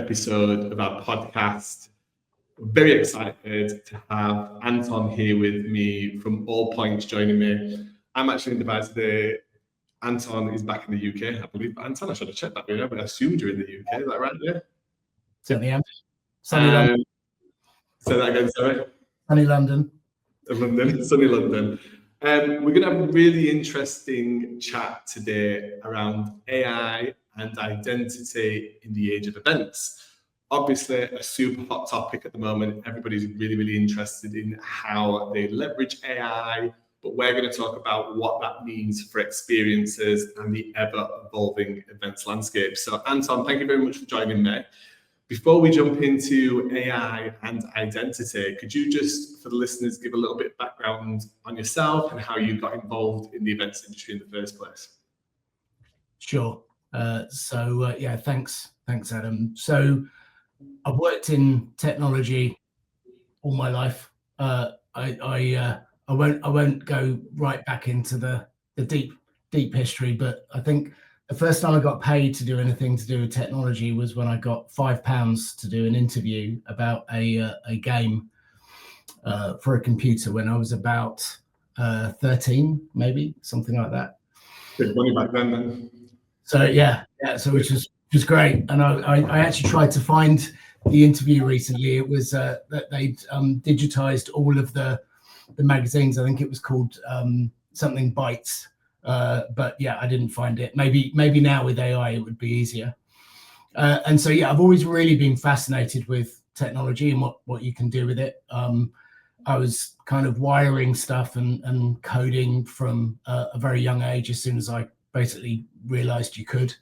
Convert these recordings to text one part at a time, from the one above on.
episode of our podcast. We're very excited to have Anton here with me from All Points joining me. I'm actually in Dubai today. Anton is back in the UK, I believe. Anton, I should have checked that, but I assumed you're in the UK. Is that right? Yeah. Certainly am. Sunny London. Say that again, sorry. Sunny London. Sunny London. We're going to have a really interesting chat today around AI and identity in the age of events. Obviously, a super hot topic at the moment. Everybody's really, really interested in how they leverage AI, but we're going to talk about what that means for experiences and the ever-evolving events landscape. So, Anton, thank you very much for joining me. Before we jump into AI and identity, could you just, for the listeners, give a little bit of background on yourself and how you got involved in the events industry in the first place? Sure. Yeah, thanks, Adam. So I've worked in technology all my life. I won't go right back into the deep history, but I think the first time I got paid to do anything to do with technology was when I got £5 to do an interview about a game for a computer when I was about 13, maybe something like that. Good money back then. So yeah, so which was great. And I actually tried to find the interview recently. It was that they'd digitized all of the magazines. I think it was called something Bytes. But yeah, I didn't find it. Maybe now with AI it would be easier. And so yeah, I've always really been fascinated with technology and what you can do with it. I was kind of wiring stuff and coding from a very young age as soon as I basically realized you could,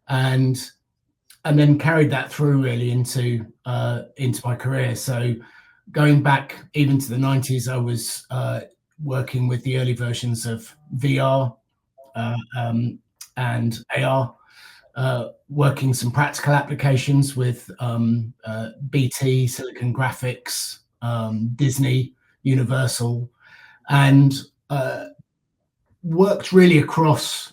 and then carried that through really into my career. So going back even to the 90s, I was working with the early versions of VR and AR, working some practical applications with BT, Silicon Graphics, Disney, Universal, and worked really across,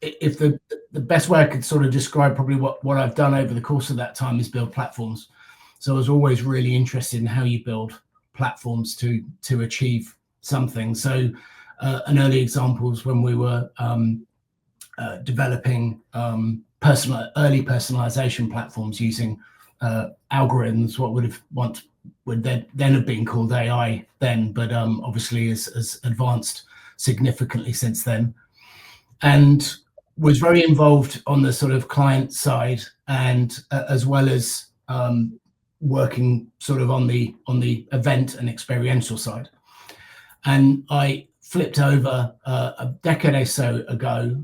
if the best way I could sort of describe probably what I've done over the course of that time is build platforms. So I was always really interested in how you build platforms to achieve something. So an early example is when we were developing early personalization platforms using algorithms, what would then have been called AI then, but obviously has advanced significantly since then, and was very involved on the sort of client side and as well as working sort of on the event and experiential side. And I flipped over a decade or so ago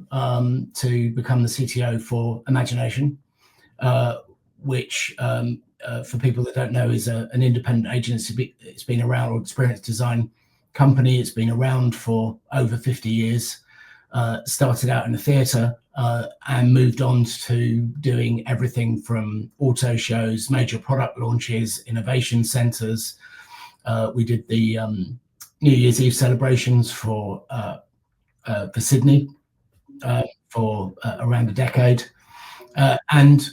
to become the CTO for Imagination, which for people that don't know is an independent agency. It's been around, or experience design company. It's been around for over 50 years. Started out in the theatre and moved on to doing everything from auto shows, major product launches, innovation centres. We did the New Year's Eve celebrations for Sydney for around a decade, and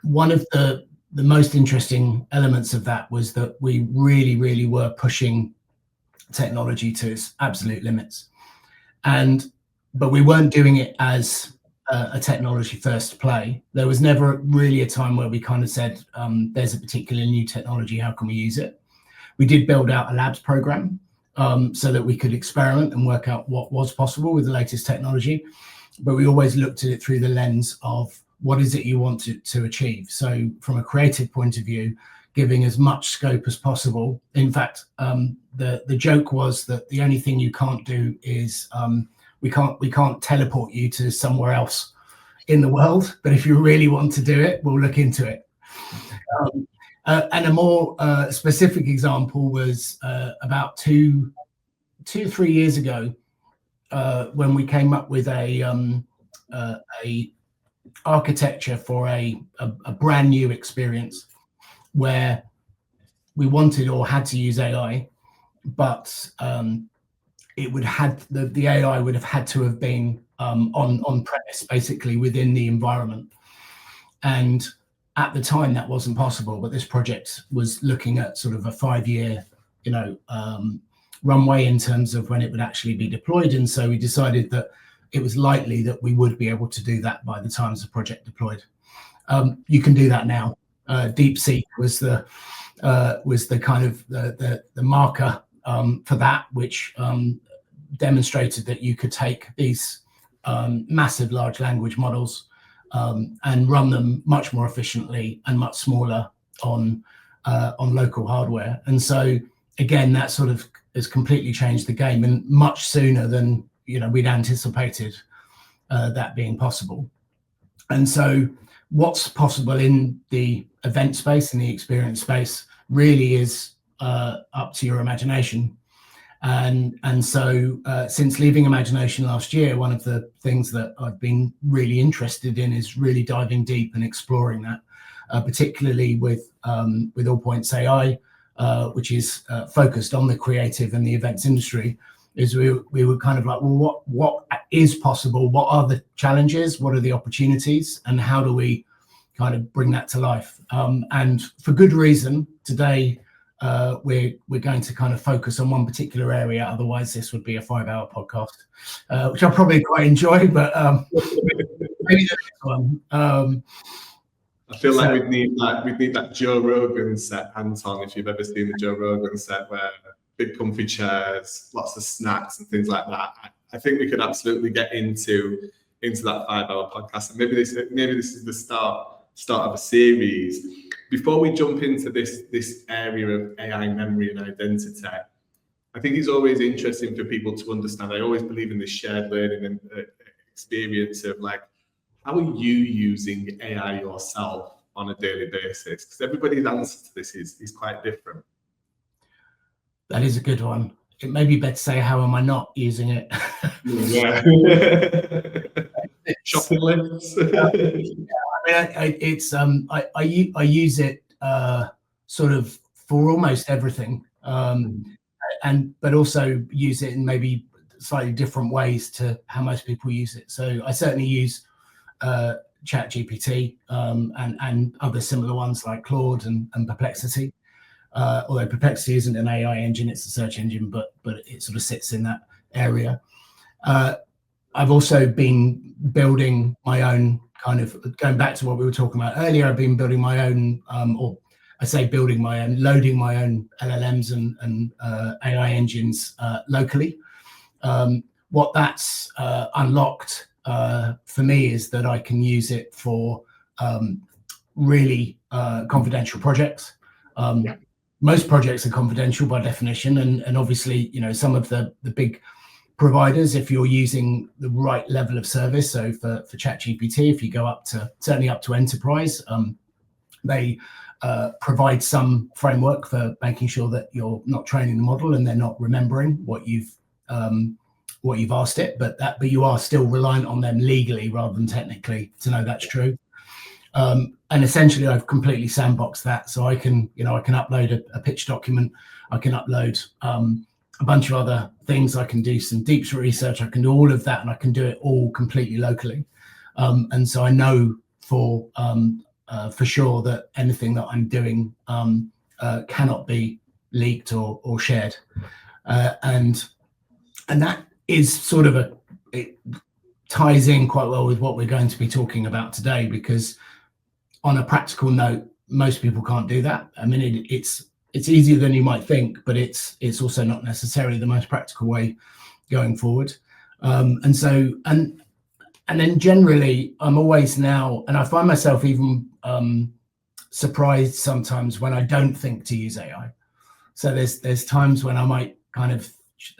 one of the most interesting elements of that was that we really were pushing technology to its absolute limits, but we weren't doing it as a technology first play. There was never really a time where we kind of said, there's a particular new technology, how can we use it? We did build out a labs program so that we could experiment and work out what was possible with the latest technology, but we always looked at it through the lens of what is it you want to achieve. So from a creative point of view, giving as much scope as possible. In fact, the joke was that the only thing you can't do is we can't teleport you to somewhere else in the world, but if you really want to do it, we'll look into it. And a more specific example was about 2-3 years ago when we came up with a architecture for a brand new experience where we wanted or had to use AI, but it would the AI would have had to have been on premise, basically within the environment. And at the time that wasn't possible, but this project was looking at sort of a 5-year, runway in terms of when it would actually be deployed. And so we decided that it was likely that we would be able to do that by the time the project deployed. You can do that now. DeepSeek was the kind of the marker for that, which demonstrated that you could take these massive large language models and run them much more efficiently and much smaller on local hardware. And so again, that sort of has completely changed the game, and much sooner than we'd anticipated that being possible. And so what's possible in the event space and the experience space really is up to your imagination. And so since leaving Imagination last year, one of the things that I've been really interested in is really diving deep and exploring that, particularly with allpointsAI, which is focused on the creative and the events industry. Is we were kind of like, well, what is possible? What are the challenges? What are the opportunities? And how do we kind of bring that to life? And for good reason, today we're going to kind of focus on one particular area. Otherwise, this would be a 5-hour podcast, which I'll probably quite enjoy. But maybe the next one. I feel like we'd need that Joe Rogan set, Anton. If you've ever seen the Joe Rogan set, where big comfy chairs, lots of snacks and things like that. I think we could absolutely get into that 5-hour podcast. And maybe this is the start of a series. Before we jump into this area of AI memory and identity, I think it's always interesting for people to understand. I always believe in this shared learning and experience of like, how are you using AI yourself on a daily basis? Because everybody's answer to this is quite different. That is a good one. It may be better to say, how am I not using it? Yeah. Shopping lists. I use it sort of for almost everything, but also use it in maybe slightly different ways to how most people use it. So I certainly use ChatGPT and other similar ones like Claude and Perplexity. Although Perplexity isn't an AI engine, it's a search engine, but it sort of sits in that area. I've also been building my own kind of, going back to what we were talking about earlier, I've been building my own, loading my own LLMs and AI engines locally. What that's unlocked for me is that I can use it for really confidential projects. Most projects are confidential by definition, and obviously, some of the big providers, if you're using the right level of service, so for ChatGPT, if you go certainly up to enterprise, they provide some framework for making sure that you're not training the model and they're not remembering what you've asked it, but you are still reliant on them legally rather than technically to know that's true. And essentially, I've completely sandboxed that, so I can upload a pitch document, I can upload a bunch of other things, I can do some deep research, I can do all of that, and I can do it all completely locally. And so I know for sure that anything that I'm doing cannot be leaked or shared, and that is sort of it ties in quite well with what we're going to be talking about today, because on a practical note, most people can't do that. I mean, it's easier than you might think, but it's also not necessarily the most practical way going forward. And then generally, I'm always now, and I find myself even surprised sometimes when I don't think to use AI. So there's times when I might kind of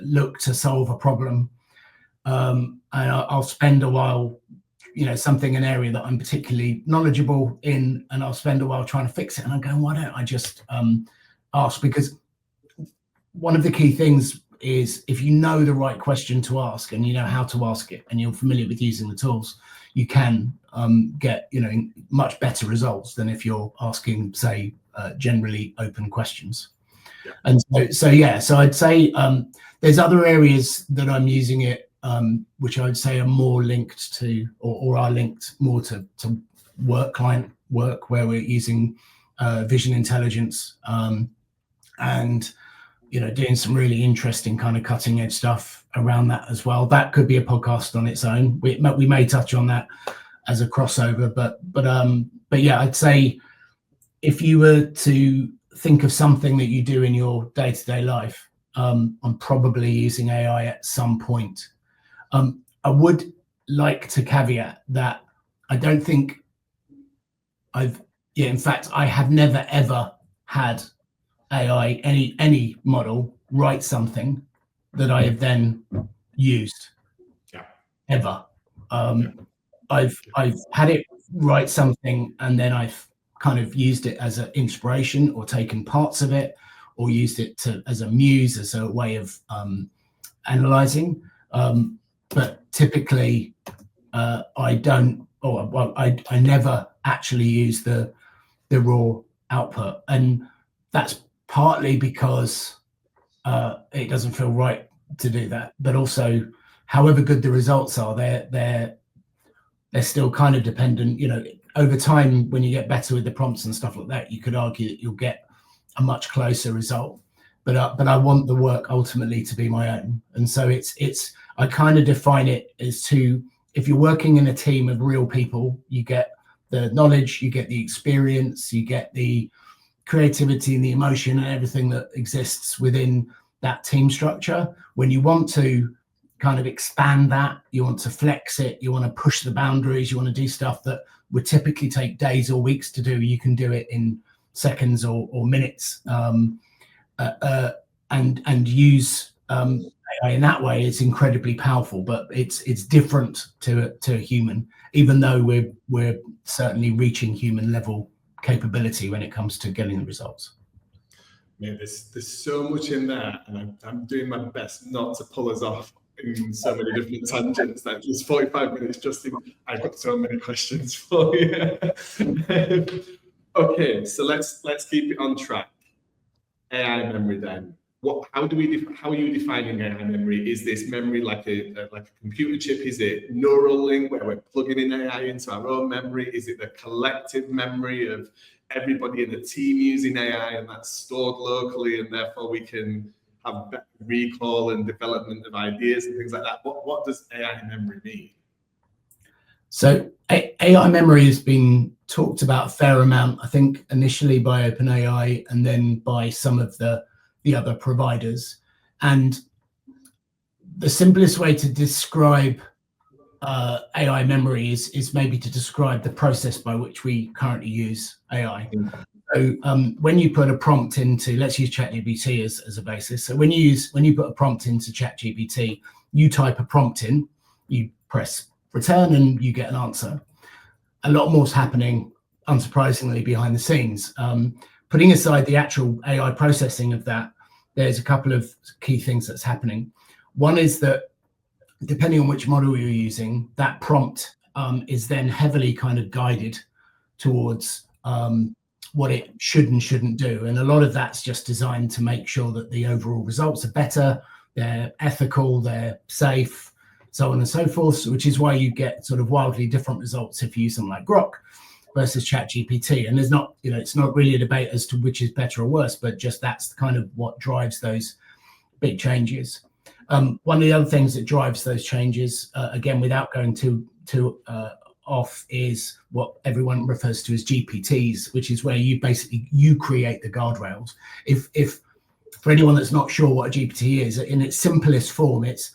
look to solve a problem, and I'll spend a while, an area that I'm particularly knowledgeable in, and I'll spend a while trying to fix it, and I'm going, why don't I just ask? Because one of the key things is, if you know the right question to ask and you know how to ask it and you're familiar with using the tools, you can get much better results than if you're asking, say, generally open questions. Yeah. And so I'd say there's other areas that I'm using it, which I would say are more linked to, or are linked more to work client work where we're using vision intelligence and doing some really interesting kind of cutting edge stuff around that as well. That could be a podcast on its own. We may touch on that as a crossover, but yeah, I'd say if you were to think of something that you do in your day-to-day life, I'm probably using AI at some point. I would like to caveat that I don't think in fact, I have never ever had AI, any model write something that I have then used. Yeah. Ever. I've had it write something and then I've kind of used it as an inspiration or taken parts of it or used it as a muse, as a way of analyzing. But typically I don't, I never actually use the raw output, and that's partly because it doesn't feel right to do that, but also however good the results are, they're still kind of dependent, over time. When you get better with the prompts and stuff like that, you could argue that you'll get a much closer result, but I want the work ultimately to be my own. And so it's I kind of define it as if you're working in a team of real people, you get the knowledge, you get the experience, you get the creativity and the emotion and everything that exists within that team structure. When you want to kind of expand that, you want to flex it, you want to push the boundaries, you want to do stuff that would typically take days or weeks to do, you can do it in seconds or minutes, and use AI in that way. It's incredibly powerful, but it's different to a human, even though we're certainly reaching human level capability when it comes to getting the results. Yeah, there's so much in there, and I'm doing my best not to pull us off in so many different tangents. That just 45 minutes just in, I've got so many questions for you. Okay, so let's keep it on track. AI memory then. How are you defining AI memory? Is this memory like a computer chip? Is it neural link where we're plugging in AI into our own memory? Is it the collective memory of everybody in the team using AI, and that's stored locally, and therefore we can have better recall and development of ideas and things like that? What does AI memory mean? So AI memory has been talked about a fair amount, I think initially by OpenAI and then by some of the other providers. And the simplest way to describe AI memory is maybe to describe the process by which we currently use AI. So when you put a prompt into, let's use ChatGPT as a basis. So when you put a prompt into ChatGPT, you type a prompt in, you press return, and you get an answer. A lot more is happening, unsurprisingly, behind the scenes. Putting aside the actual AI processing of that, there's a couple of key things that's happening. One is that depending on which model you're using, that prompt is then heavily kind of guided towards what it should and shouldn't do. And a lot of that's just designed to make sure that the overall results are better, they're ethical, they're safe, so on and so forth, which is why you get sort of wildly different results if you use something like Grok versus ChatGPT. And there's not, it's not really a debate as to which is better or worse, but just that's kind of what drives those big changes. One of the other things that drives those changes, again, without going too off, is what everyone refers to as GPTs, which is where you create the guardrails. If for anyone that's not sure what a GPT is, in its simplest form, it's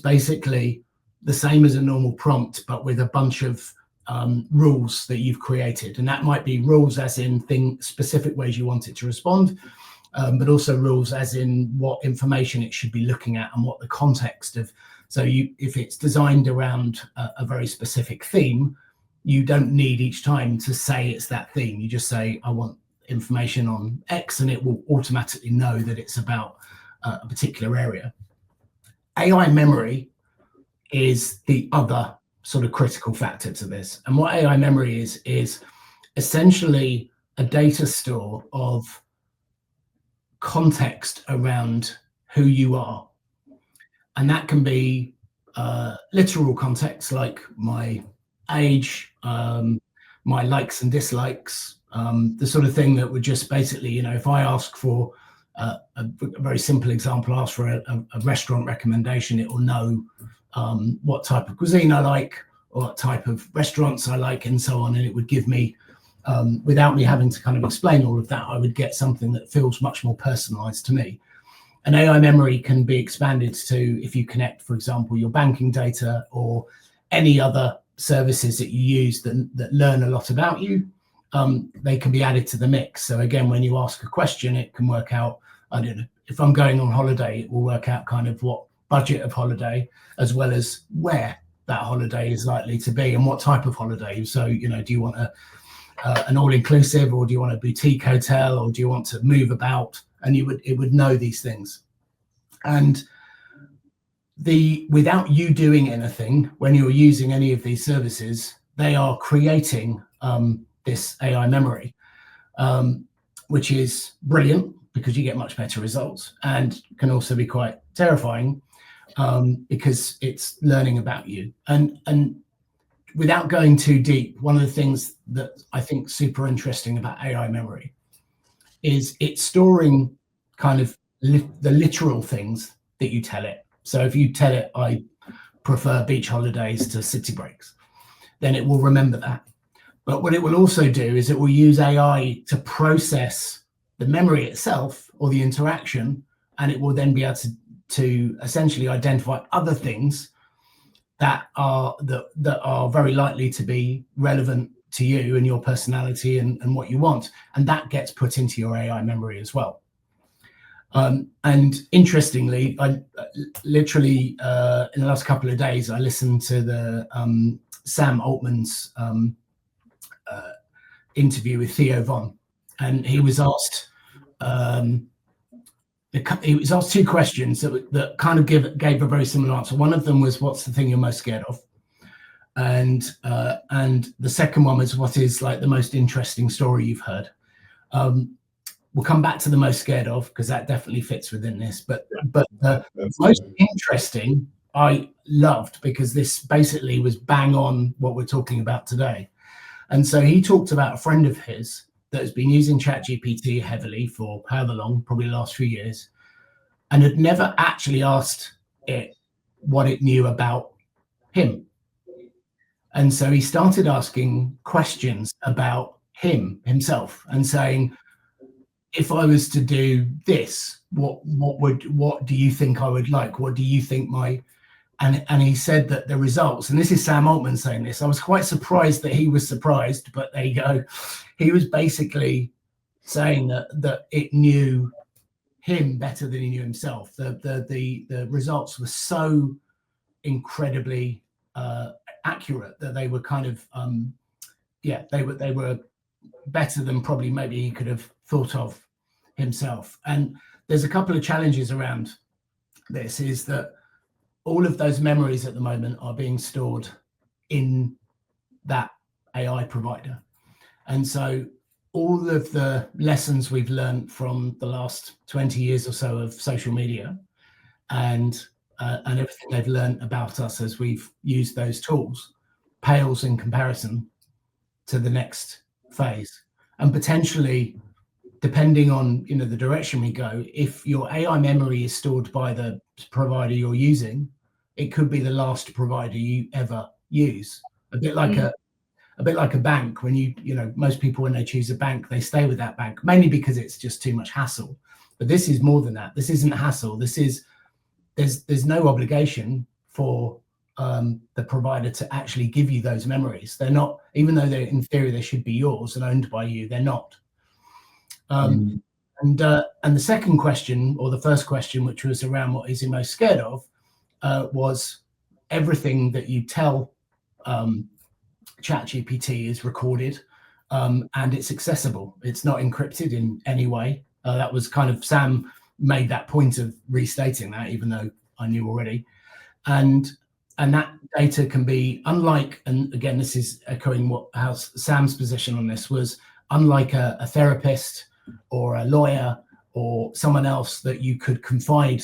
basically the same as a normal prompt, but with a bunch of rules that you've created. And that might be rules as in specific ways you want it to respond, but also rules as in what information it should be looking at and what the context of. So if it's designed around a very specific theme, you don't need each time to say it's that theme. You just say, I want information on X, and it will automatically know that it's about a particular area. AI memory is the other sort of critical factor to this. And what AI memory is essentially a data store of context around who you are. And that can be literal context, like my age, my likes and dislikes, the sort of thing that would just basically, you know, if I ask for a very simple example, ask for a restaurant recommendation, it will know what type of cuisine I like, or what type of restaurants I like, and so on. And it would give me, without me having to kind of explain all of that, I would get something that feels much more personalized to me. And AI memory can be expanded to, if you connect, for example, your banking data or any other services that you use that learn a lot about you, they can be added to the mix. So again, when you ask a question, it can work out, I don't know, if I'm going on holiday, it will work out kind of what budget of holiday, as well as where that holiday is likely to be and what type of holiday. So, you know, do you want an all-inclusive, or do you want a boutique hotel, or do you want to move about? And it would know these things. And without you doing anything, when you're using any of these services, they are creating this AI memory, which is brilliant because you get much better results, and can also be quite terrifying because it's learning about you. And without going too deep, one of the things that I think super interesting about AI memory is it's storing kind of the literal things that you tell it. So if you tell it, I prefer beach holidays to city breaks, then it will remember that. But what it will also do is it will use AI to process the memory itself, or the interaction, and it will then be able to essentially identify other things that are very likely to be relevant to you and your personality and what you want, and that gets put into your AI memory as well. And interestingly, I literally in the last couple of days, I listened to the Sam Altman's interview with Theo Von, and he was asked two questions that kind of gave a very similar answer. One of them was, "What's the thing you're most scared of?" And the second one was, "What is like the most interesting story you've heard?" We'll come back to the most scared of, because that definitely fits within this. But the most interesting I loved, because this basically was bang on what we're talking about today. And so he talked about a friend of his that has been using ChatGPT heavily for however long, probably the last few years, and had never actually asked it what it knew about him. And so he started asking questions about himself, and saying, if I was to do this, what do you think I would like? What do you think and he said that the results, and this is Sam Altman saying this, I was quite surprised that he was surprised, but there you go. He was basically saying that it knew him better than he knew himself. The results were so incredibly accurate that they were kind of they were better than probably maybe he could have thought of himself. And there's a couple of challenges around this, is that all of those memories at the moment are being stored in that AI provider. And so all of the lessons we've learned from the last 20 years or so of social media and everything they've learned about us as we've used those tools pales in comparison to the next phase. And potentially, depending on the direction we go, if your AI memory is stored by the provider you're using, it could be the last provider you ever use. A bit like a bank. When most people, when they choose a bank, they stay with that bank, mainly because it's just too much hassle. But this is more than that. This isn't hassle. This is there's no obligation for the provider to actually give you those memories. They're not, even though they're in theory they should be yours and owned by you, they're not. And the second question, or the first question, which was around what is he most scared of, was everything that you tell ChatGPT is recorded, and it's accessible. It's not encrypted in any way. That was kind of, Sam made that point of restating that, even though I knew already. And that data can be, unlike, and again, this is echoing how Sam's position on this was, unlike a therapist or a lawyer or someone else that you could confide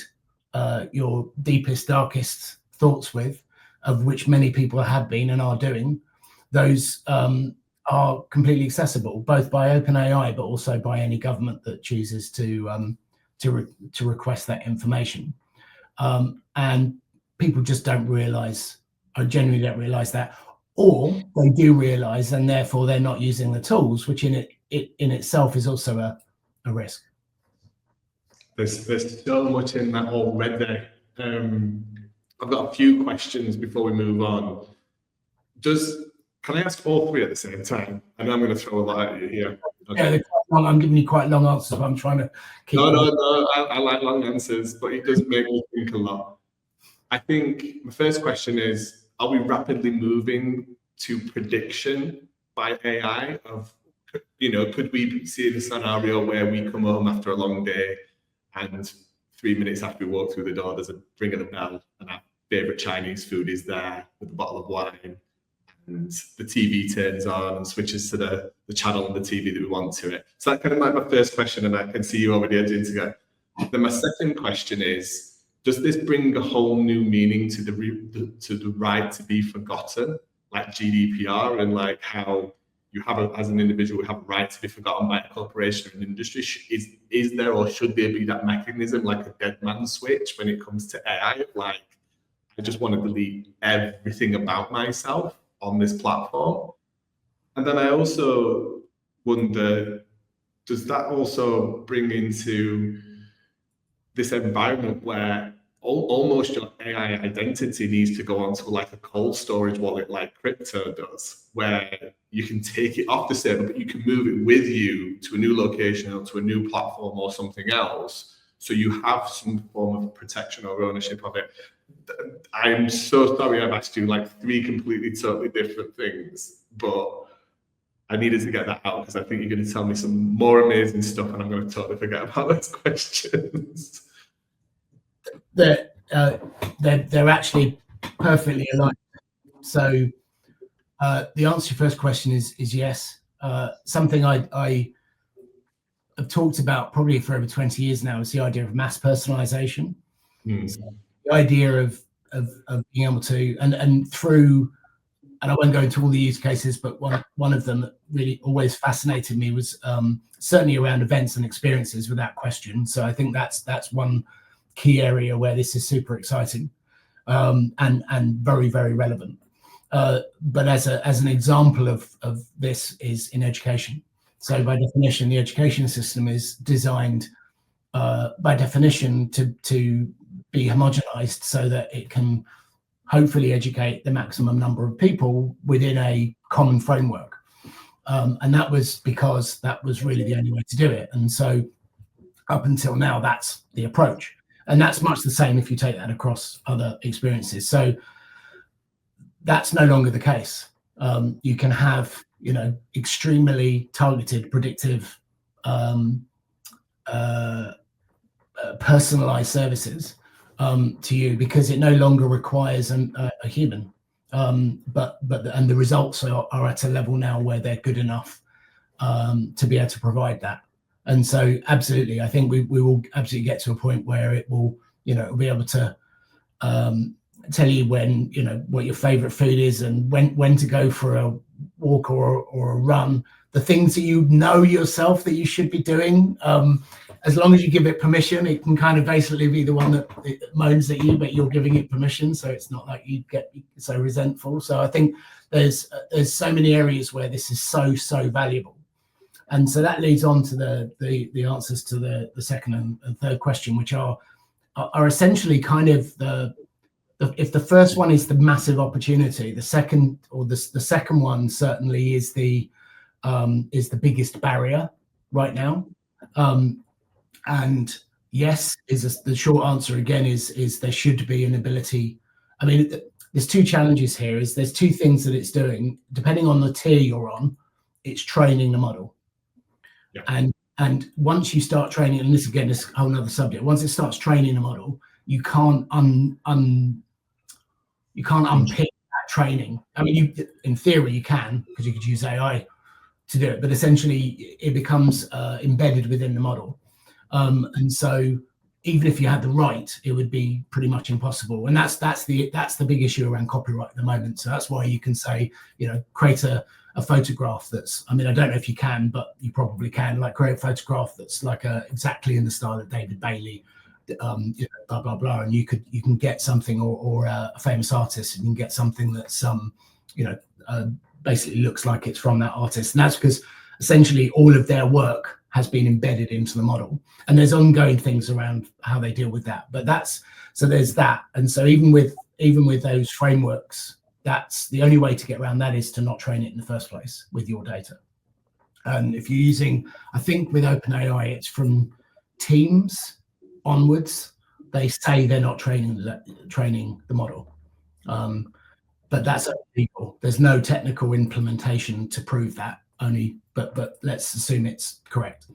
your deepest, darkest thoughts with, of which many people have been and are doing, those are completely accessible, both by OpenAI, but also by any government that chooses to request that information. And people just don't realise, or genuinely don't realise that, or they do realise, and therefore they're not using the tools, which in itself is also a risk. There's so much in that already. I've got a few questions before we move on. Can I ask all three at the same time? I know I'm going to throw a lot at you here. Okay. Yeah, I'm giving you quite long answers, but I'm trying to keep. No. I like long answers, but it does make me think a lot. I think the first question is: are we rapidly moving to prediction by AI? Could we see a scenario where we come home after a long day, and 3 minutes after we walk through the door, there's a ring of the bell, and our favorite Chinese food is there with a bottle of wine, and the TV turns on and switches to the channel on the TV that we want to it. So that's kind of like my first question, and I can see you already edging to go. Then my second question is: does this bring a whole new meaning to the right to be forgotten, like GDPR, and like how you have as an individual, we have a right to be forgotten by a corporation or an industry? Is there, or should there be that mechanism, like a dead man switch when it comes to AI? Like, I just want to delete everything about myself on this platform. And then I also wonder, does that also bring into this environment where almost your AI identity needs to go onto like a cold storage wallet like crypto does, where you can take it off the server, but you can move it with you to a new location or to a new platform or something else. So you have some form of protection or ownership of it. I'm so sorry I've asked you like three completely, totally different things, but I needed to get that out because I think you're going to tell me some more amazing stuff and I'm going to totally forget about those questions. They're actually perfectly aligned. So the answer to your first question is yes. Something I have talked about probably for over 20 years now is the idea of mass personalization. So the idea of being able to, and through, and I won't go into all the use cases, but one of them that really always fascinated me was certainly around events and experiences, without question. So I think that's one key area where this is super exciting and very, very relevant. But as an example of this is in education. So by definition, the education system is designed by definition to be homogenized so that it can hopefully educate the maximum number of people within a common framework. And that was because that was really the only way to do it. And so up until now, that's the approach. And that's much the same if you take that across other experiences. So that's no longer the case. You can have, extremely targeted, predictive, personalized services to you because it no longer requires a human. And the results are at a level now where they're good enough to be able to provide that. And so absolutely, I think we will absolutely get to a point where it will, it'll be able to tell you when, what your favorite food is and when to go for a walk or a run, the things that you know yourself that you should be doing. As long as you give it permission, it can kind of basically be the one that moans at you, but you're giving it permission. So it's not like you get so resentful. So I think there's so many areas where this is so valuable. And so that leads on to the answers to the second and third question, which are essentially kind of if the first one is the massive opportunity, the second one certainly is the biggest barrier right now. And yes, the short answer again is there should be an ability. I mean, there's two challenges here. There's two things that it's doing. Depending on the tier you're on, it's training the model. Yeah. And once you start training, and this again is a whole nother subject. Once it starts training the model, you can't unpick that training. I mean, in theory you can, because you could use AI to do it, but essentially it becomes embedded within the model. And so even if you had the right, it would be pretty much impossible. And that's the big issue around copyright at the moment. So that's why you can say, create a a photograph that's, I mean, I don't know if you can, but you probably can, like create a photograph that's like exactly in the style of David Bailey, blah blah blah, and you can get something, or a famous artist, and you can get something that's basically looks like it's from that artist. And that's because essentially all of their work has been embedded into the model, and there's ongoing things around how they deal with that. But there's that, and so even with those frameworks, that's the only way to get around that, is to not train it in the first place with your data. And if you're using, I think with OpenAI, it's from Teams onwards, they say they're not training the model, but that's up to people. There's no technical implementation to prove that, only, but let's assume it's correct.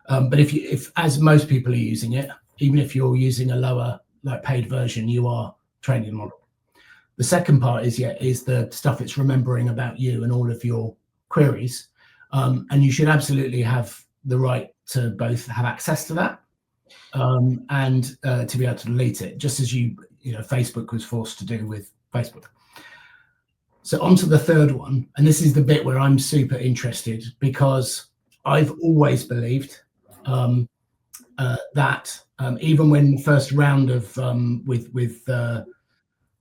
But if as most people are using it, even if you're using a lower, like, paid version, you are training the model. The second part is the stuff it's remembering about you and all of your queries, and you should absolutely have the right to both have access to that and to be able to delete it, just as Facebook was forced to do with Facebook. So on to the third one, and this is the bit where I'm super interested, because I've always believed that even when the first round of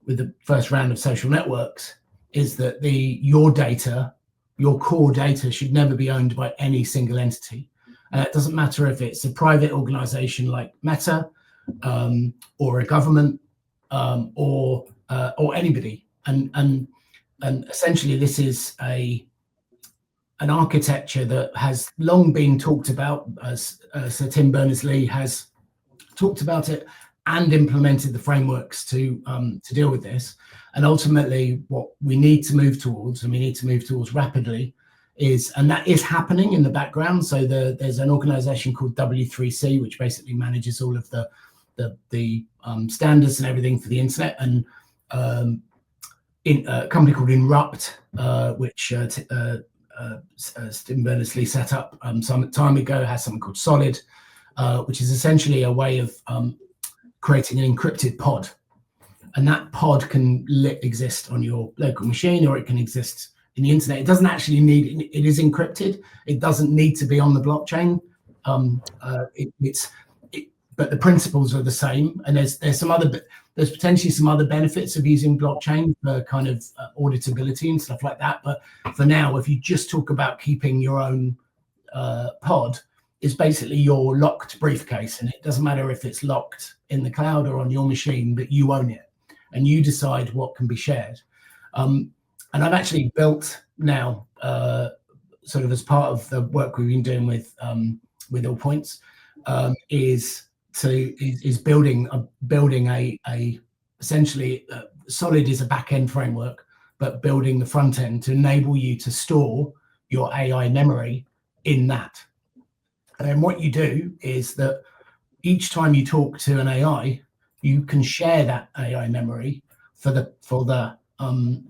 with the first round of social networks, is that your data, your core data, should never be owned by any single entity. It doesn't matter if it's a private organization like Meta, or a government, or anybody. And essentially, this is an architecture that has long been talked about, as Sir Tim Berners-Lee has talked about it and implemented the frameworks to deal with this. And ultimately, what we need to move towards, and we need to move towards rapidly, and that is happening in the background. So there's an organization called W3C, which basically manages all of the standards and everything for the internet, and a company called Inrupt, which Tim Berners-Lee set up some time ago, has something called Solid, which is essentially a way of creating an encrypted pod. And that pod can exist on your local machine, or it can exist in the internet. It doesn't actually need, it is encrypted. It doesn't need to be on the blockchain. But the principles are the same. And there's potentially some other benefits of using blockchain for kind of auditability and stuff like that. But for now, if you just talk about keeping your own pod, it's basically your locked briefcase, and it doesn't matter if it's locked in the cloud or on your machine, but you own it and you decide what can be shared. And I've actually built now, sort of as part of the work we've been doing with Allpoints, is building a essentially Solid is a back-end framework, but building the front end to enable you to store your AI memory in that. And then what you do is that each time you talk to an AI, you can share that AI memory for the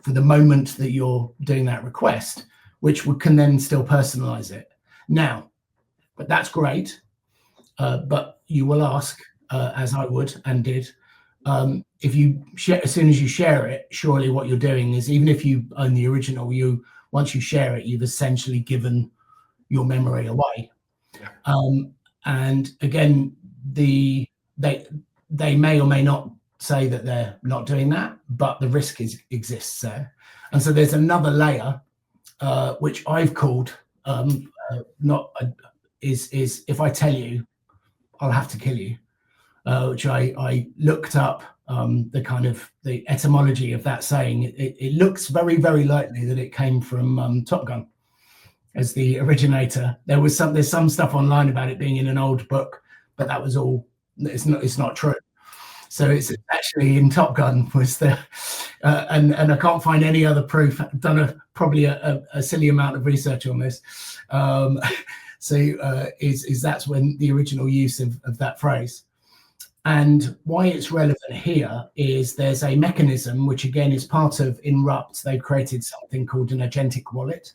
moment that you're doing that request, which can then still personalize it. Now, but that's great. But you will ask, as I would and did, if you share, as soon as you share it, surely what you're doing is, even if you own the original, once you share it, you've essentially given your memory away. Yeah. And again, they may or may not say that they're not doing that, but the risk exists there. And so there's another layer, which I've called is if I tell you, I'll have to kill you, which I looked up the etymology of that saying. It looks very, very likely that it came from Top Gun as the originator. There's some stuff online about it being in an old book, but that was all. It's not true. So it's actually in Top Gun was the, and I can't find any other proof. I've done probably a silly amount of research on this. Is that's when the original use of that phrase. And why it's relevant here is there's a mechanism, which again is part of Inrupt. They've created something called an agentic wallet.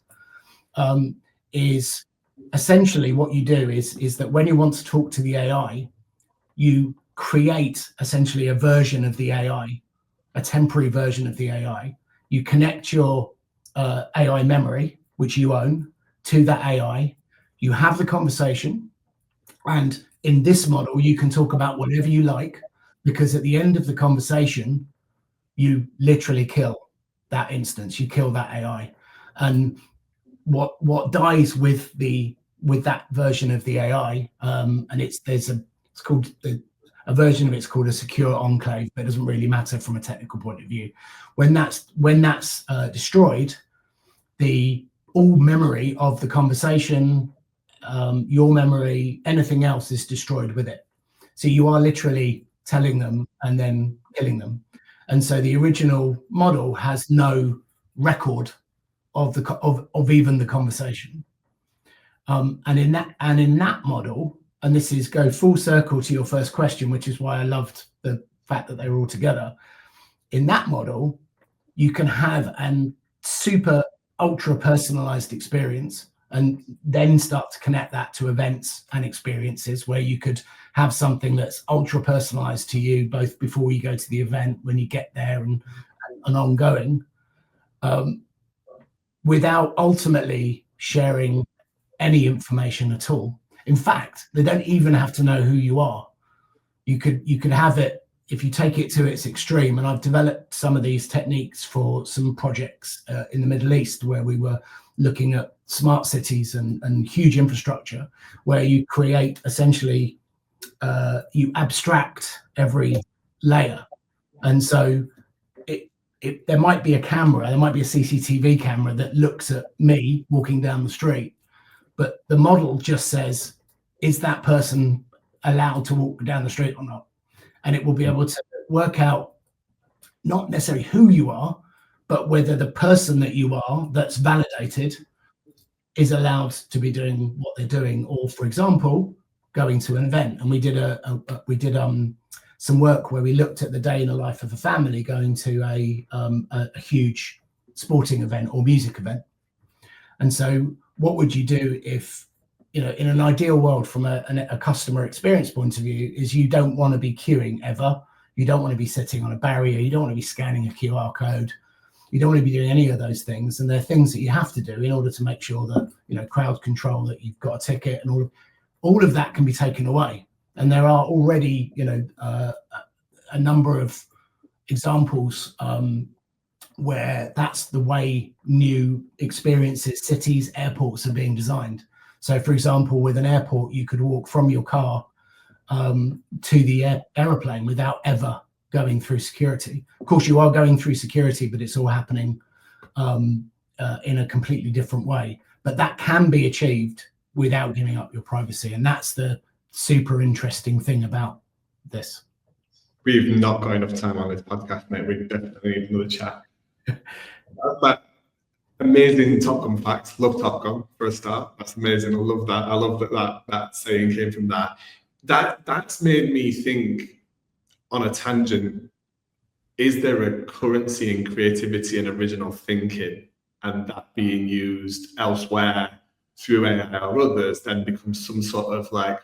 Is essentially what you do is that when you want to talk to the AI, you create essentially a version of the AI, a temporary version of the AI. You connect your AI memory which you own, to that AI. You have the conversation, and in this model, you can talk about whatever you like, because at the end of the conversation, you literally kill that instance, you kill that AI. And what dies with that version of the AI, and it's called a version of it's called a secure enclave, but it doesn't really matter from a technical point of view. When that's destroyed, all memory of the conversation, your memory, anything else is destroyed with it. So you are literally telling them and then killing them. And so the original model has no record of even the conversation. And in that model, and this is go full circle to your first question, which is why I loved the fact that they were all together. In that model, you can have an super ultra personalized experience, and then start to connect that to events and experiences where you could have something that's ultra personalized to you, both before you go to the event, when you get there, and ongoing, without ultimately sharing any information at all. In fact, they don't even have to know who you are. You could have it, if you take it to its extreme, and I've developed some of these techniques for some projects in the Middle East, where we were looking at smart cities and huge infrastructure, where you create essentially, you abstract every layer. And so there might be a camera, there might be a CCTV camera that looks at me walking down the street, but the model just says, is that person allowed to walk down the street or not? And it will be able to work out not necessarily who you are, but whether the person that you are that's validated is allowed to be doing what they're doing, or, for example, going to an event. And we did some work where we looked at the day in the life of a family going to a huge sporting event or music event. And so what would you do if, in an ideal world, from a customer experience point of view, is you don't want to be queuing ever. You don't want to be sitting on a barrier. You don't want to be scanning a QR code. You don't want to be doing any of those things. And there are things that you have to do in order to make sure that, crowd control, that you've got a ticket, and all of that can be taken away. And there are already, a number of examples where that's the way new experiences, cities, airports are being designed. So, for example, with an airport, you could walk from your car to the aeroplane without ever going through security. Of course, you are going through security, but it's all happening in a completely different way. But that can be achieved without giving up your privacy. And that's the super interesting thing about this. We've not got enough time on this podcast, mate. We definitely need another chat. But amazing Top Gun facts. Love Top Gun for a start. That's amazing. I love that. I love that saying came from that. That's made me think on a tangent. Is there a currency in creativity and original thinking, and that being used elsewhere through AI or others then becomes some sort of like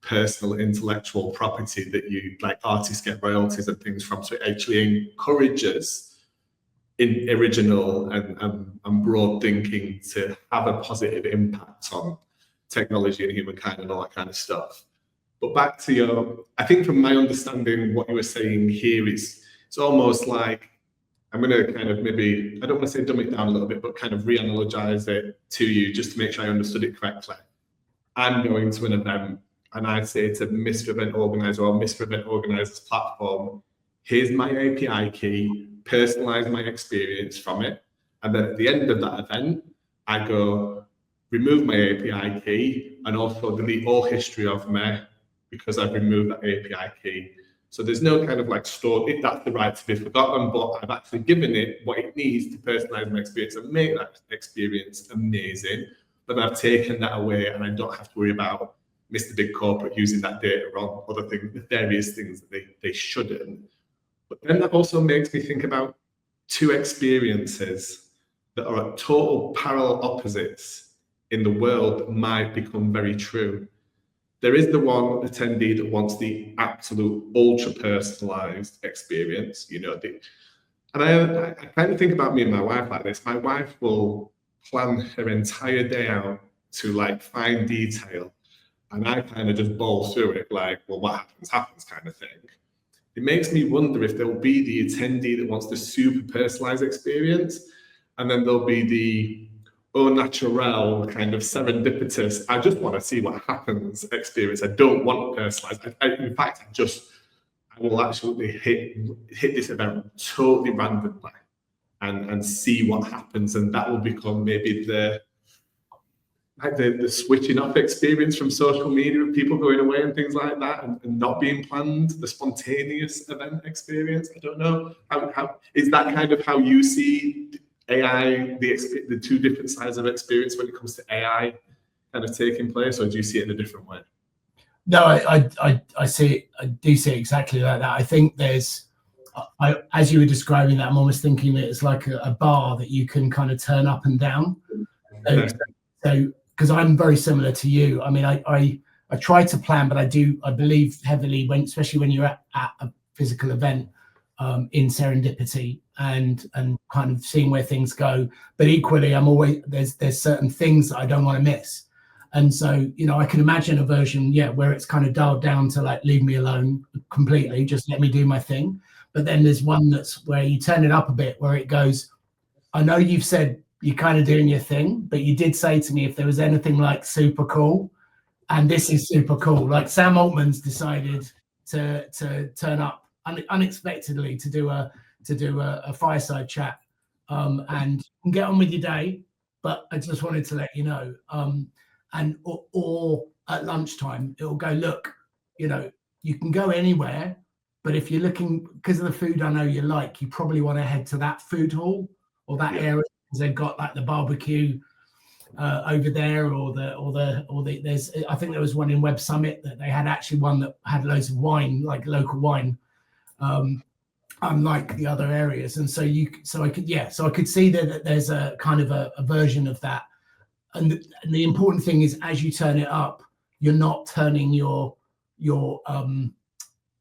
personal intellectual property that you, like, artists get royalties and things from? So it actually encourages in original and broad thinking to have a positive impact on technology and humankind and all that kind of stuff. But back to I think from my understanding, what you were saying here is, it's almost like, I'm going to kind of maybe, I don't want to say dumb it down a little bit, but kind of re-analogize it to you just to make sure I understood it correctly. I'm going to an event and I say to Mr. Event Organizer or Mr. Event Organizer's platform, here's my API key, personalize my experience from it. And then at the end of that event, I go remove my API key and also delete all history of me because I've removed that API key. So there's no kind of like stored, that's the right to be forgotten, but I've actually given it what it needs to personalize my experience and make that experience amazing. But I've taken that away and I don't have to worry about Mr. Big Corporate using that data on other things, various things that they shouldn't. But then that also makes me think about two experiences that are at total parallel opposites in the world that might become very true. There is the one attendee that wants the absolute ultra personalized experience, and I kind of think about me and my wife like this. My wife will plan her entire day out to like find detail, and I kind of just bowl through it like, well, what happens kind of thing. It makes me wonder if there'll be the attendee that wants the super personalized experience, and then there'll be the au naturel kind of serendipitous, I just want to see what happens experience. I don't want personalized. In fact, I will actually hit this event totally randomly and see what happens, and that will become maybe the switching off experience from social media of people going away and things like that, and not being planned, the spontaneous event experience. I don't know. How is that kind of how you see AI, the two different sides of experience when it comes to AI kind of taking place, or do you see it in a different way? No, I see it. I do see it exactly like that. I think there's, as you were describing that, I'm almost thinking that it's like a bar that you can kind of turn up and down. So because I'm very similar to you. I mean, I try to plan, but I believe heavily especially when you're at a physical event, in serendipity and kind of seeing where things go. But equally, I'm always there's certain things that I don't want to miss. And so, you know, I can imagine a version, where it's kind of dialed down to like, leave me alone completely, just let me do my thing. But then there's one that's where you turn it up a bit, where it goes, I know you've said you're kind of doing your thing, but you did say to me if there was anything like super cool, and this is super cool. Like Sam Altman's decided to turn up unexpectedly to do a fireside chat, and get on with your day. But I just wanted to let you know, or at lunchtime, it'll go, look, you know, you can go anywhere, but if you're looking, because of the food I know you like, you probably want to head to that food hall or that area, because they've got like the barbecue over there, or there's, I think there was one in Web Summit that they had actually one that had loads of wine, like local wine, unlike the other areas. And so I could see that there's a kind of a version of that. And the important thing is, as you turn it up, you're not turning your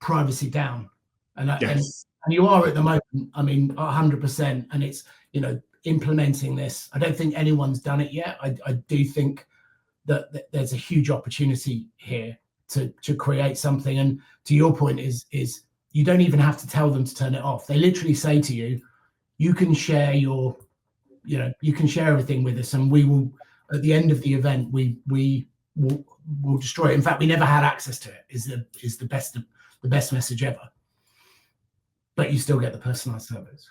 privacy down, and you are at the moment. I mean, 100%. And it's, you know, implementing this. I don't think anyone's done it yet. I do think that there's a huge opportunity here to create something. And to your point is you don't even have to tell them to turn it off. They literally say to you, you can share you can share everything with us, and we will, at the end of the event, we'll destroy it. In fact, we never had access to it, is the best message ever. But you still get the personalized service.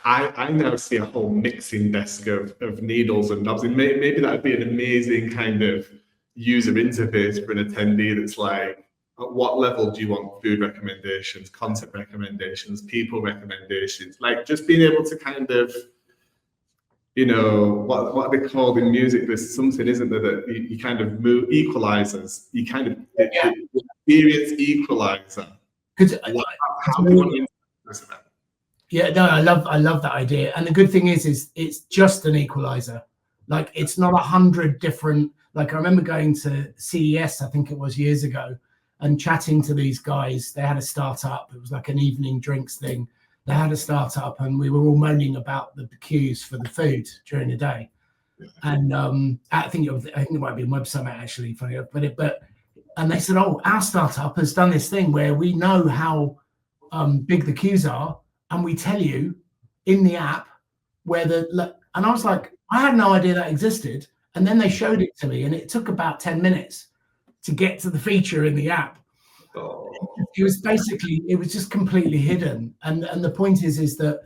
I now see a whole mixing desk of needles and knobs, and maybe that would be an amazing kind of user interface for an attendee that's like, at what level do you want food recommendations, content recommendations, people recommendations? Like, just being able to kind of, you know, what they call in music, there's something, isn't there, that you kind of move equalizers, you kind of experience equalizer. How do you want to interact with that? Yeah, no, I love that idea. And the good thing is it's just an equalizer. Like, it's not 100 different, like I remember going to CES, I think it was years ago, and chatting to these guys. They had a startup. It was like an evening drinks thing. They had a startup, and we were all moaning about the queues for the food during the day. And I think it might be Web Summit, actually, funny enough. And they said, oh, our startup has done this thing where we know how big the queues are, and we tell you in the app where and I was like, I had no idea that existed. And then they showed it to me, and it took about 10 minutes to get to the feature in the app. It was basically, it was just completely hidden. And the point is that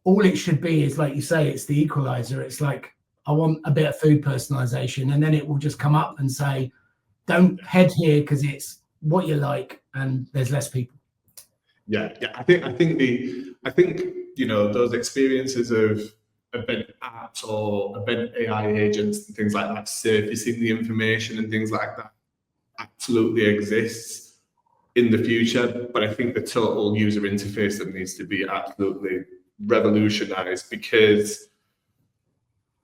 all it should be is, like you say, it's the equalizer. It's like, I want a bit of food personalization, and then it will just come up and say, don't head here because it's what you like, and there's less people. Yeah. I think you know, those experiences of event apps or event AI agents and things like that, surfacing the information and things like that, absolutely exists in the future. But I think the total user interface that needs to be absolutely revolutionized, because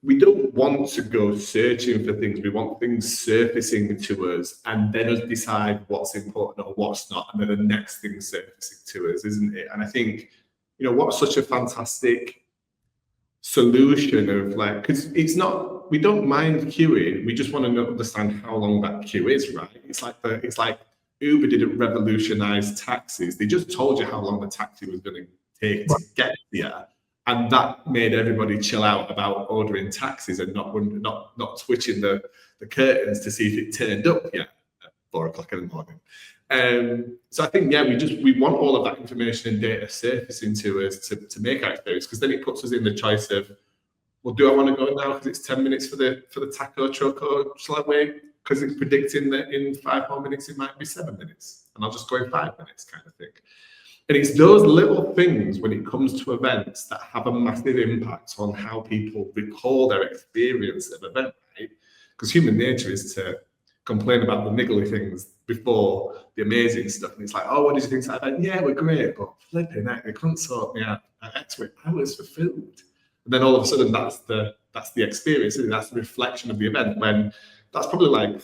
we don't want to go searching for things. We want things surfacing to us, and then us decide what's important or what's not, and then the next thing surfacing to us, isn't it? And I think, you know, what's such a fantastic solution of like, because it's not, we don't mind queuing, we just want to understand how long that queue is, right? It's like Uber didn't revolutionize taxis. They just told you how long the taxi was going to take to get there. And that made everybody chill out about ordering taxis and not switching the curtains to see if it turned up yet at 4 o'clock in the morning. So I think, yeah, we want all of that information and data surfacing to us to make our experience, because then it puts us in the choice of, well, do I want to go now because it's 10 minutes for the taco truck, or shall I wait because it's predicting that in 5 more minutes it might be 7 minutes and I'll just go in 5 minutes, kind of thing. And it's those little things when it comes to events that have a massive impact on how people recall their experience of an event, right? Because human nature is to complain about the niggly things before the amazing stuff. And it's like, oh, what did you think of that event? Yeah, we're great, but flipping heck, they couldn't sort me out X hours for food. And then all of a sudden, that's the experience, isn't it? That's the reflection of the event, when that's probably like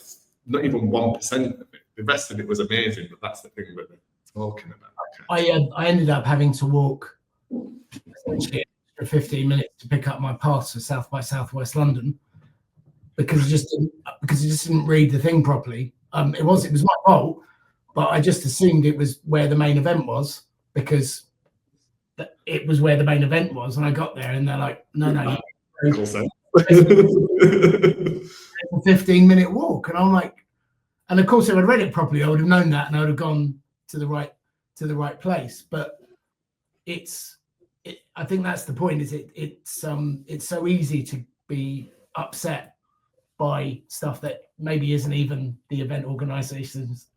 not even 1% of it. The rest of it was amazing, but that's the thing that we're talking about. I ended up having to walk essentially for 15 minutes to pick up my pass for South by Southwest London because it just didn't read the thing properly. It was my fault, but I just assumed it was where the main event was because it was where the main event was, and I got there and they're like, no, it's a 15-minute walk, and I'm like, and of course if I'd read it properly, I would have known that and I would have gone to the right place. But I think that's the point. Is it's so easy to be upset by stuff that maybe isn't even the event organizer's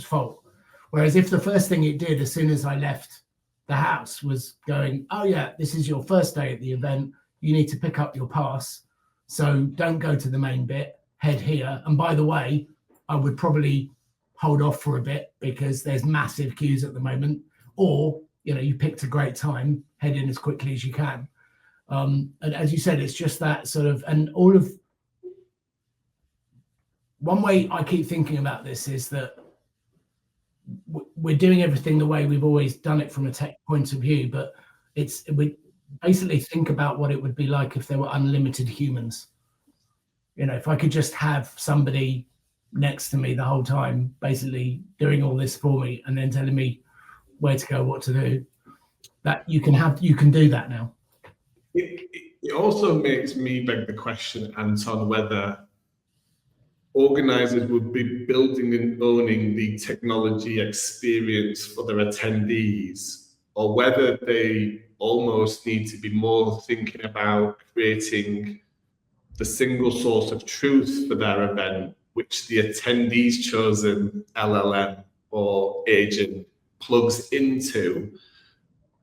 fault. Whereas if the first thing it did as soon as I left the house was going, oh yeah, this is your first day at the event, you need to pick up your pass, so don't go to the main bit, head here, and by the way, I would probably hold off for a bit because there's massive queues at the moment, or you picked a great time, head in as quickly as you can. And as you said, it's just that sort of, and all of, one way I keep thinking about this is that we're doing everything the way we've always done it from a tech point of view, but we basically think about what it would be like if there were unlimited humans. If I could just have somebody next to me the whole time, basically doing all this for me and then telling me where to go, what to do, that you can do that now. It also makes me beg the question, Anton, whether organizers would be building and owning the technology experience for their attendees, or whether they almost need to be more thinking about creating the single source of truth for their event, which the attendees' chosen LLM or agent plugs into,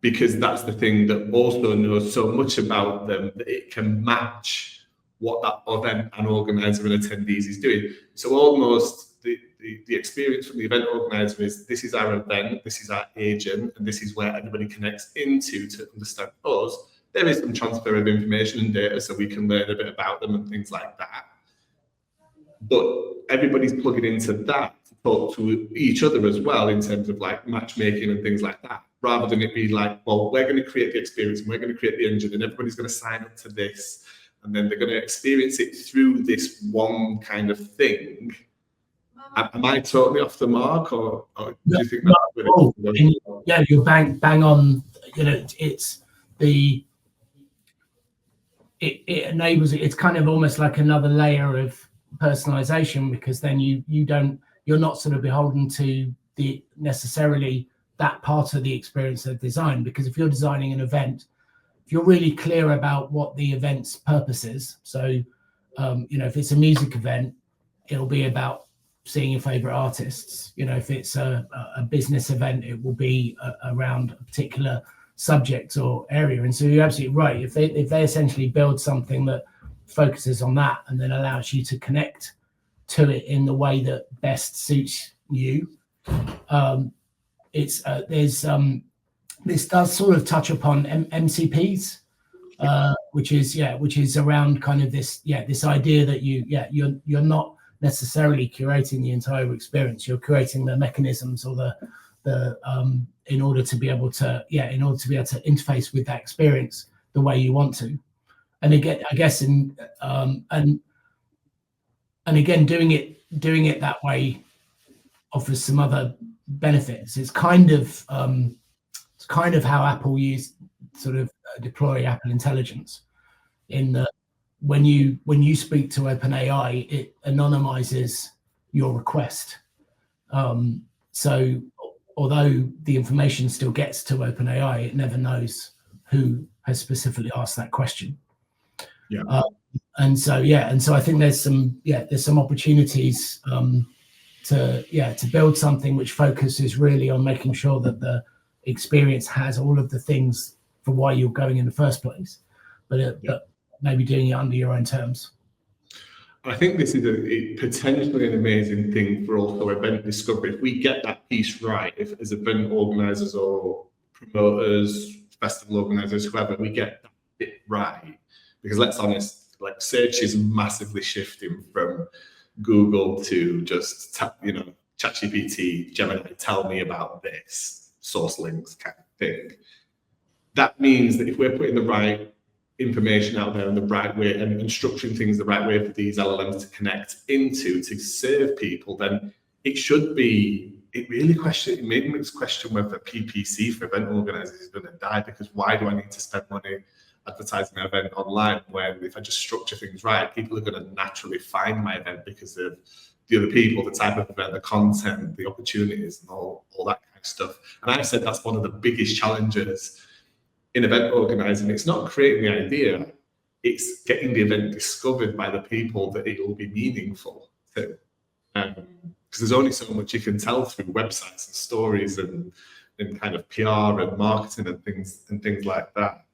because that's the thing that also knows so much about them that it can match what that event and organizer and attendees is doing. So almost the experience from the event organizer is, this is our event, this is our agent, and this is where everybody connects into to understand us. There is some transfer of information and data so we can learn a bit about them and things like that. But everybody's plugging into that to talk to each other as well in terms of like matchmaking and things like that, rather than it be like, well, we're going to create the experience and we're going to create the engine and everybody's going to sign up to this and then they're going to experience it through this one kind of thing. Am I totally off the mark, or do you think that's yeah, you're bang on. It enables it. It's kind of almost like another layer of personalization, because then you're not sort of beholden to necessarily that part of the experience of design. Because if you're designing an event, if you're really clear about what the event's purpose is, so if it's a music event, it'll be about seeing your favorite artists. If it's a business event, it will be around a particular subject or area. And so you're absolutely right. If they essentially build something that focuses on that and then allows you to connect to it in the way that best suits you, this does sort of touch upon MCPs, which is around kind of this idea that you're not necessarily curating the entire experience. You're creating the mechanisms or the in order to be able to interface with that experience the way you want to. And again, I guess and again, doing it that way offers some other benefits. It's kind of how Apple deploy Apple Intelligence, in that when you speak to OpenAI, it anonymizes your request. So although the information still gets to OpenAI, it never knows who has specifically asked that question. Yeah. And so I think there's some opportunities to build something which focuses really on making sure that the experience has all of the things for why you're going in the first place, but maybe doing it under your own terms. I think this is potentially an amazing thing for also event discovery. If we get that piece right, if as event organisers or promoters, festival organisers, whoever, we get that bit right, because let's be honest, like search is massively shifting from Google to just ChatGPT, Gemini, tell me about this, source links kind of thing. That means that if we're putting the right information out there in the right way and structuring things the right way for these LLMs to connect into to serve people, then it really makes question whether PPC for event organisers is going to die, because why do I need to spend money advertising an event online when if I just structure things right, people are going to naturally find my event because of the other people, the type of event, the content, the opportunities, and all that kind of stuff. And I've said that's one of the biggest challenges in event organising. It's not creating the idea, it's getting the event discovered by the people that it will be meaningful to. Because there's only so much you can tell through websites and stories and kind of PR and marketing and things like that.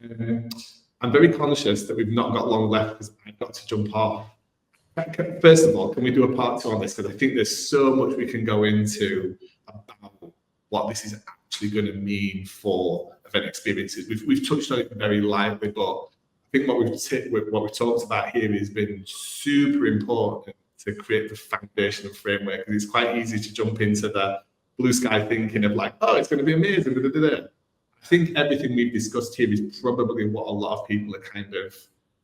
I'm very conscious that we've not got long left because I've got to jump off. First of all, can we do a part 2 on this? Because I think there's so much we can go into about what this is actually going to mean for event experiences. We've touched on it very lightly, but I think what we've talked about here has been super important to create the foundation and framework. Because it's quite easy to jump into the blue sky thinking of like, oh, it's going to be amazing. I think everything we've discussed here is probably what a lot of people are kind of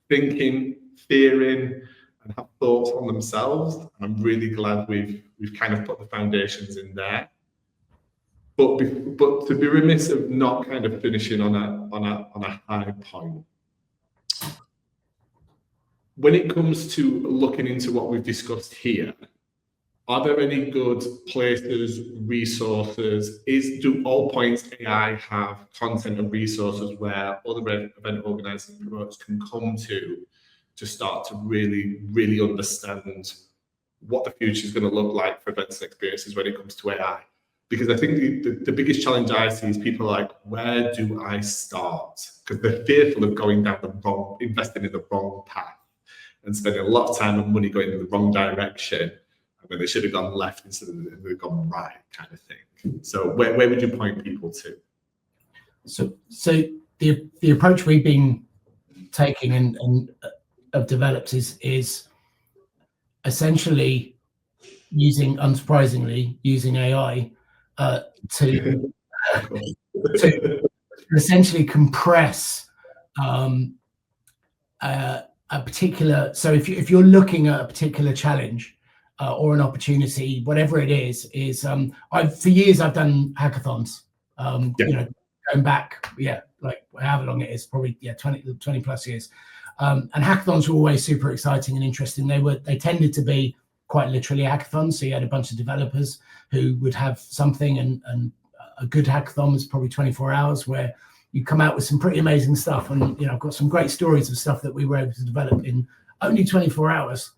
thinking, fearing, and have thoughts on themselves. And I'm really glad we've kind of put the foundations in there. But to be remiss of not kind of finishing on a high point. When it comes to looking into what we've discussed here, are there any good places, resources? Do allpointsAI have content and resources where other event organisers and promoters can come to start to really, really understand what the future is going to look like for events and experiences when it comes to AI? Because I think the biggest challenge I see is people are like, where do I start? Because they're fearful of going down investing in the wrong path and spending a lot of time and money going in the wrong direction when they should have gone left instead of they've gone right, kind of thing. So where would you point people to? So the approach we've been taking and have developed is essentially unsurprisingly using AI to essentially compress a particular. So if you're looking at a particular challenge or an opportunity, whatever it is for years I've done hackathons. Going back, like however long it is, probably 20 plus years. And hackathons were always super exciting and interesting. They tended to be quite literally hackathons. So you had a bunch of developers who would have something, and a good hackathon was probably 24 hours where you come out with some pretty amazing stuff. And I've got some great stories of stuff that we were able to develop in only 24 hours.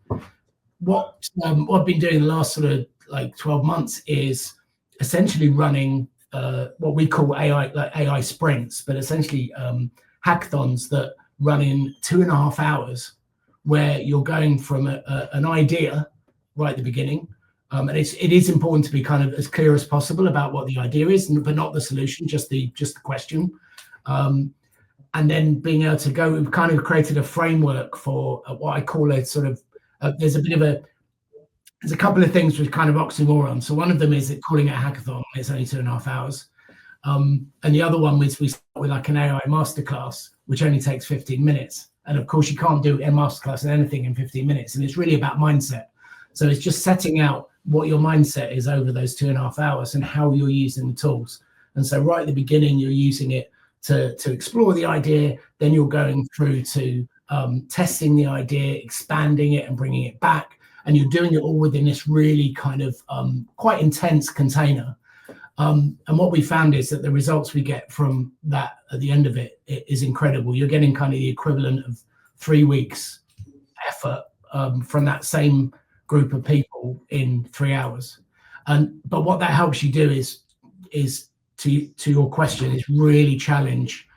What I've been doing the last sort of like 12 months is essentially running what we call AI sprints, but essentially hackathons that run in 2.5 hours, where you're going from an idea right at the beginning. And it is important to be kind of as clear as possible about what the idea is, but not the solution, just the question. And then being able to go, we've kind of created a framework for what I call a sort of, there's a couple of things with kind of oxymoron. So one of them is calling it a hackathon. It's only 2.5 hours. And the other one was we start with like an AI masterclass, which only takes 15 minutes. And of course, you can't do a masterclass and anything in 15 minutes. And it's really about mindset. So it's just setting out what your mindset is over those 2.5 hours and how you're using the tools. And so right at the beginning, you're using it to explore the idea. Then you're going through to testing the idea, expanding it and bringing it back. And you're doing it all within this really kind of quite intense container. And what we found is that the results we get from that at the end of it is incredible. You're getting kind of the equivalent of 3 weeks effort from that same group of people in 3 hours. But what that helps you do is to your question, is really challenge,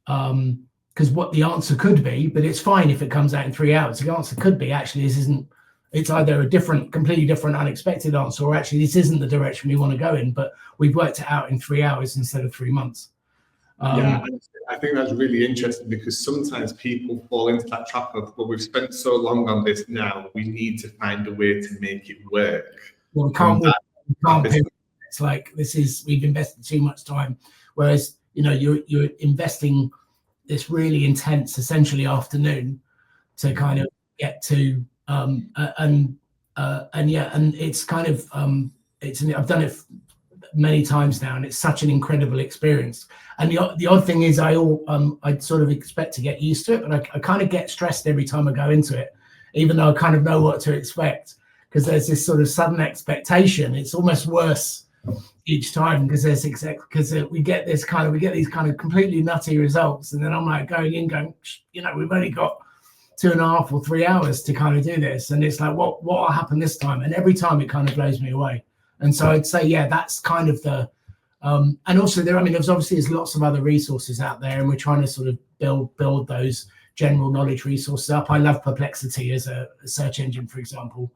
because what the answer could be, but it's fine if it comes out in 3 hours. The answer could be, actually, this isn't, it's either a completely different, unexpected answer, or actually this isn't the direction we want to go in, but we've worked it out in 3 hours instead of 3 months. Yeah, I think that's really interesting, because sometimes people fall into that trap of, well, we've spent so long on this now, we need to find a way to make it work. Well, we can't pivot. It's like, we've invested too much time. Whereas, you're investing this really intense, essentially, afternoon to kind of get to, and it's kind of, I've done it many times now, and it's such an incredible experience. And the odd thing is, I sort of expect to get used to it, but I kind of get stressed every time I go into it, even though I kind of know what to expect, because there's this sort of sudden expectation. It's almost worse each time, because we get these kind of completely nutty results, and then I'm like going, we've only got 2.5 or 3 hours to kind of do this, and it's like, what will happen this time? And every time it kind of blows me away. And so I'd say, yeah, that's kind of the, and also there's lots of other resources out there, and we're trying to sort of build those general knowledge resources up. I love Perplexity as a search engine, for example.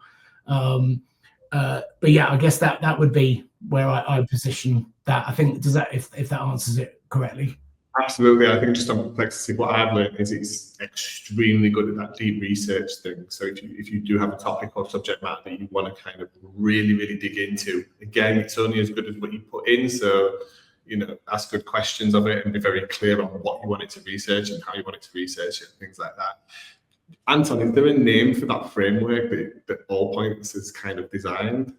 But yeah, I guess that would be where I position that. I think, does that, if that answers it correctly? Absolutely. I think just on Perplexity, what I've learned is it's extremely good at that deep research thing. So if you do have a topic or subject matter that you want to kind of really, really dig into, again, it's only as good as what you put in. So, ask good questions of it and be very clear on what you want it to research and how you want it to research it, and things like that. Anton, is there a name for that framework that Allpoints has kind of designed?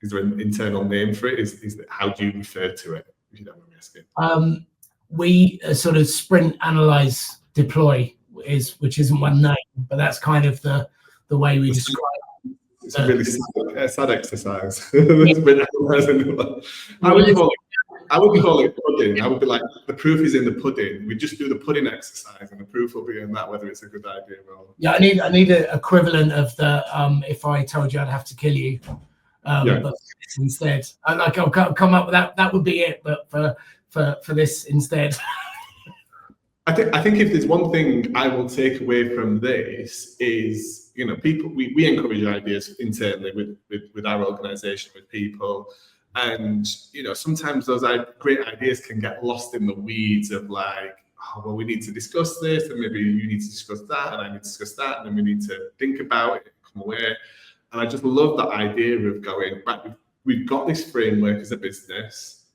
Is there an internal name for it? How do you refer to it, if you don't mind me asking? We sort of sprint, analyze, deploy, which isn't one name, but that's kind of the way we describe it. It's a really sad exercise. I would call it pudding. I would be like, the proof is in the pudding. We just do the pudding exercise, and the proof will be in that, whether it's a good idea or not. Yeah, I need an equivalent of the if I told you I'd have to kill you, but instead, I'll come up with that. That would be it, but for this instead. I think if there's one thing I will take away from this is, people, we encourage ideas internally with our organization, with people. And, sometimes those great ideas can get lost in the weeds of like, oh, well, we need to discuss this, and maybe you need to discuss that, and I need to discuss that, and then we need to think about it and come away. And I just love that idea of going, right, we've got this framework as a business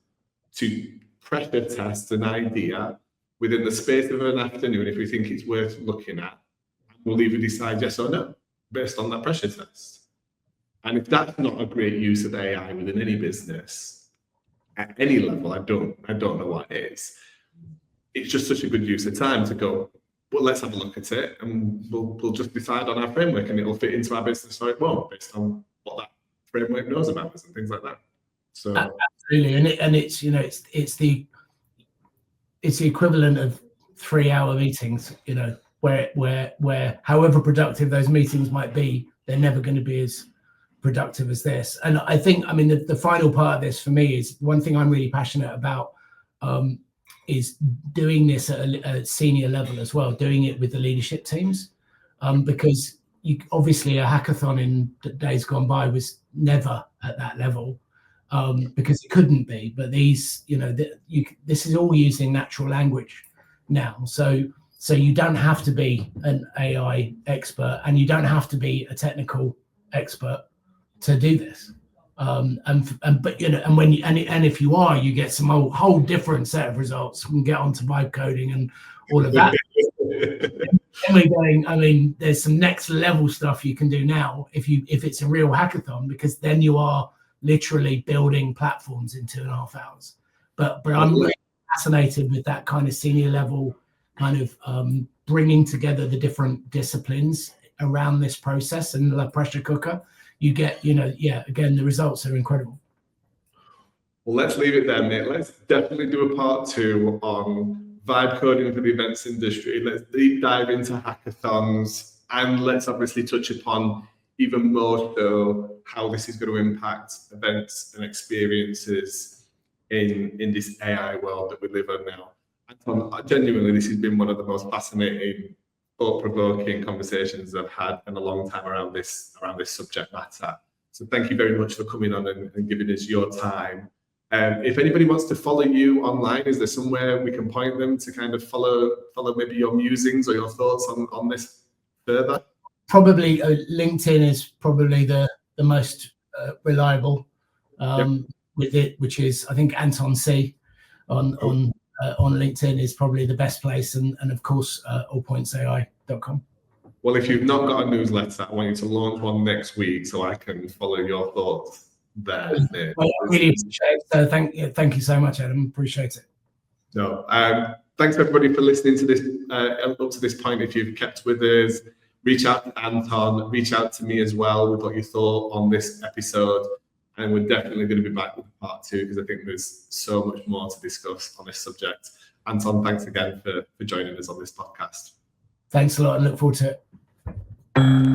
to pressure test an idea within the space of an afternoon if we think it's worth looking at. We'll either decide yes or no based on that pressure test. And if that's not a great use of AI within any business at any level, I don't know what is. It's just such a good use of time to go, well, let's have a look at it, and we'll just decide on our framework, and it'll fit into our business or it won't, based on what that framework knows about us and things like that. So absolutely, and it's it's the equivalent of 3-hour meetings, where however productive those meetings might be, they're never going to be as productive as this. And I think, the final part of this for me is one thing I'm really passionate about, is doing this at a senior level as well, doing it with the leadership teams, because obviously a hackathon in the days gone by was never at that level, because it couldn't be. But these, this is all using natural language now, so you don't have to be an AI expert, and you don't have to be a technical expert to do this. But you know, and when you, and if you are, you get some whole different set of results. We can get onto vibe coding and all of that. And we're going, I mean, there's some next level stuff you can do now if it's a real hackathon, because then you are literally building platforms in 2.5 hours. But I'm really fascinated with that kind of senior level kind of bringing together the different disciplines around this process and the pressure cooker. You get, you know, yeah, again, the results are incredible. Well, let's leave it there, mate. Let's definitely do a part 2 on vibe coding for the events industry. Let's deep dive into hackathons, and let's obviously touch upon even more so how this is going to impact events and experiences in this AI world that we live in now. Anton, genuinely, this has been one of the most fascinating, thought-provoking conversations I've had in a long time around this subject matter. So thank you very much for coming on and giving us your time. If anybody wants to follow you online, is there somewhere we can point them to kind of follow maybe your musings or your thoughts on this further? Probably LinkedIn is probably the most reliable with it, which is, I think, Anton C on LinkedIn is probably the best place, and of course allpointsAI.com. Well, if you've not got a newsletter, I want you to launch one next week so I can follow your thoughts there. Well, I really appreciate it. So thank you so much, Adam. Appreciate it. No, thanks everybody for listening to this up to this point. If you've kept with us, reach out to Anton, reach out to me as well with what you thought on this episode. And we're definitely going to be back with part 2 because I think there's so much more to discuss on this subject. Anton, thanks again for joining us on this podcast. Thanks a lot and look forward to it.